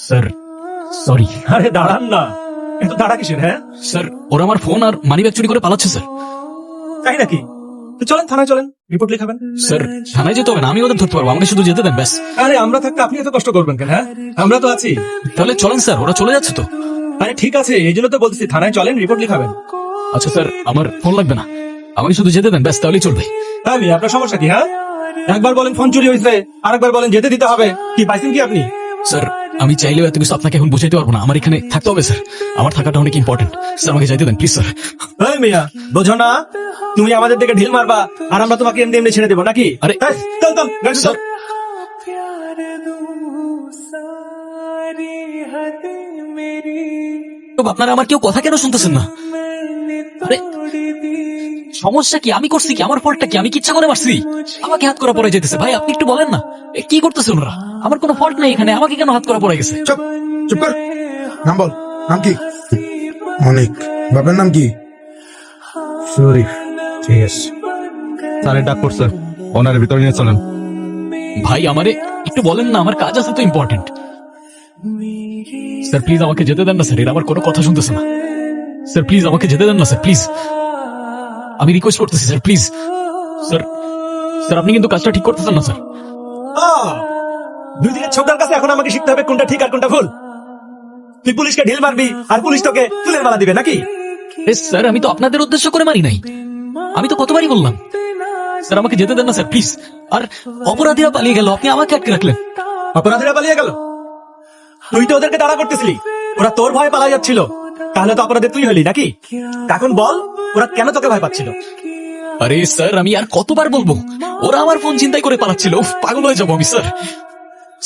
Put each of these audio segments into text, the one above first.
Sir sorry. আরে দাঁড়ান না, এত দাঁড়া কিসের? হ্যাঁ স্যার ওরা আমার ফোন আর মানিব্যাগ চুরি করে পালাচ্ছে স্যার। তাই নাকি? তো চলেন থানায়, চলেন রিপোর্ট লিখাবেন। স্যার থানায় যেতে হবে না, আমি ওদের ধরতে পারবো, আমাকে শুধু যেতে দেন ব্যাস। আরে আমরা থাকতে আপনি এত কষ্ট করবেন কেন? হ্যাঁ আমরা তো আছি। তাহলে চলেন স্যার, ওরা চলে যাচ্ছে তো। আরে ঠিক আছে, এই জন্য তো বলতেছি থানায় চলেন, রিপোর্ট লিখাবেন। আচ্ছা স্যার আমার ফোন লাগবে না, আমাকে শুধু যেতে দেন ব্যাস, তাহলেই চলবে। আমি আপনার সমস্যা কি? হ্যাঁ একবার বলেন ফোন চুরি হয়েছে, আরেকবার বলেন যেতে দিতে হবে। কি পাইছেন কি আপনি? স্যার আমি চাইলেও এত কিছু আপনাকে এখন বুঝাইতে পারবো না, আমার এখানে থাকতে হবে স্যার, আমার থাকাটা অনেক ইম্পর্টেন্ট। স্যার আমাকে যাইতে দেন প্লিজ স্যার। এই মিয়া, বোঝো না তুমি আমাদের দিকে ঢিল মারবা আর আমরা তোমাকে এমনি এমনি ছেড়ে দেবো নাকি? আরে, এই, চল চল গাড়ি চল। স্যার আপনারা আমার কেউ কথা কেন শুনতেছেন না? আরে সমস্যা কি? আমি করছি কি? আমার ফল্টটা কি? আমি কি ইচ্ছা করে মারছি? আমাকে হাত করা পড়ে যেতেছে। ভাই আপনি একটু বলেন না কি করতেছেন ওরা? আমার কোনো ফল্ট নেই এখানে, আমাকে কেন হাত করা পড়ে গেছে? চুপ চুপ কর। নাম বল, নাম কি? অনেক। বাবার নাম কি? শরীফ। ঠিক আছে, স্যারের ডাক পড়ছে, ওনার ভিতরে নিয়ে চলেন। ভাই আমারে একটু বলেন না, আমার কাজ আছে তো ইম্পর্টেন্ট। স্যার প্লিজ আমাকে যেতে দেন না স্যার, এরা আমার কোনো কথা শুনতেছে না। স্যার প্লিজ আমাকে যেতে দেন না স্যার, প্লিজ আমি রিকোয়েস্ট করতেছি স্যার, প্লিজ স্যার। স্যার আপনি কিন্তু কাজটা ঠিক করতেছেন না স্যার। দুই দিনের ছোকরার কাছে এখন আমাকে শিখতে হবে কোনটা ঠিক আর কোনটা ভুল। তুই পুলিশকে ঢিল মারবি আর পুলিশ তোকে ফুলের মালা দিবে নাকি? স্যার আমি তো আপনাদের উদ্দেশ্য করে মারি নাই, আমি তো কতবারই বললাম। স্যার আমাকে যেতে দেন না স্যার প্লিজ। আর অপরাধীরা পালিয়ে গেল, আপনি আমাকে আটকে রাখলেন। অপরাধীরা পালিয়ে গেল? তুই তো ওদেরকে তাড়া করতেছিলি, ওরা তোর ভয়ে পালিয়ে যাচ্ছিল, তাহলে তো অপরাধী তুই হলি নাকি? এখন বল ওরা কেন তোকে ভয় পাচ্ছিল? আরে স্যার আমি আর কতবার বলবো, ওরা আমার ফোন চিন্তাই করে পালাচ্ছিল। উফ, পাগল হয়ে যাবো আমি স্যার।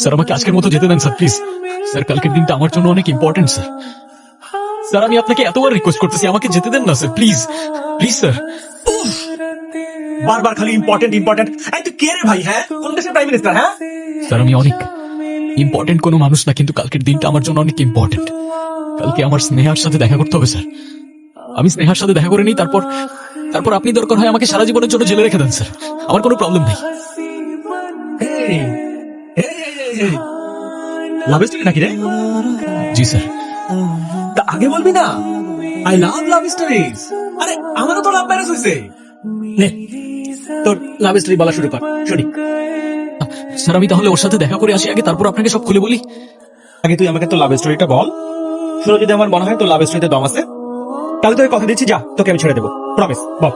স্যার আমাকে আজকের মতো যেতে দেন স্যার প্লিজ। স্যার কালকের দিনটা আমার জন্য অনেক ইম্পর্টেন্ট স্যার। স্যার আমি আপনাকে এতবার রিকোয়েস্ট করতেছি, আমাকে যেতে দেন না স্যার প্লিজ, প্লিজ স্যার। বারবার খালি ইম্পর্টেন্ট ইম্পর্টেন্ট। এই তুই কে রে ভাই? হ্যাঁ কোন দেশের প্রাইম মিনিস্টার? হ্যাঁ স্যার আমি অনেক ইম্পর্টেন্ট কোনো মানুষ না, কিন্তু কালকের দিনটা আমার জন্য অনেক ইম্পর্টেন্ট। কালকে আমার স্নেহার সাথে দেখা করতে হবে স্যার, আমি স্নেহার সাথে দেখা করে নিই, তারপর তারপর আপনি দরকার হয় আমাকে সারা জীবনের জন্য জেলে রেখে দেন স্যার, আমার কোনো প্রবলেম নেই। লাভ স্টোরি নাকি রে? জি স্যার। তা আগে বলবি না? I love love stories. আরে আমারও তো লাভ ম্যারেজ হয়েছে। নে তোর লাভ স্টোরি বলা শুরু কর, শুনি। স্যার আমি তাহলে ওর সাথে দেখা করে আসি আগে, তারপর আপনাকে সব খুলে বলি। আগে তুই আমাকে তোর লাভ স্টোরিটা বল, শুনে যদি আমার মনে হয় তোর লাভ স্টোরিতে দম আছে, তাহলে তোকে কথা দিচ্ছি, যা তোকে আমি ছেড়ে দেবো, প্রমিস। বল।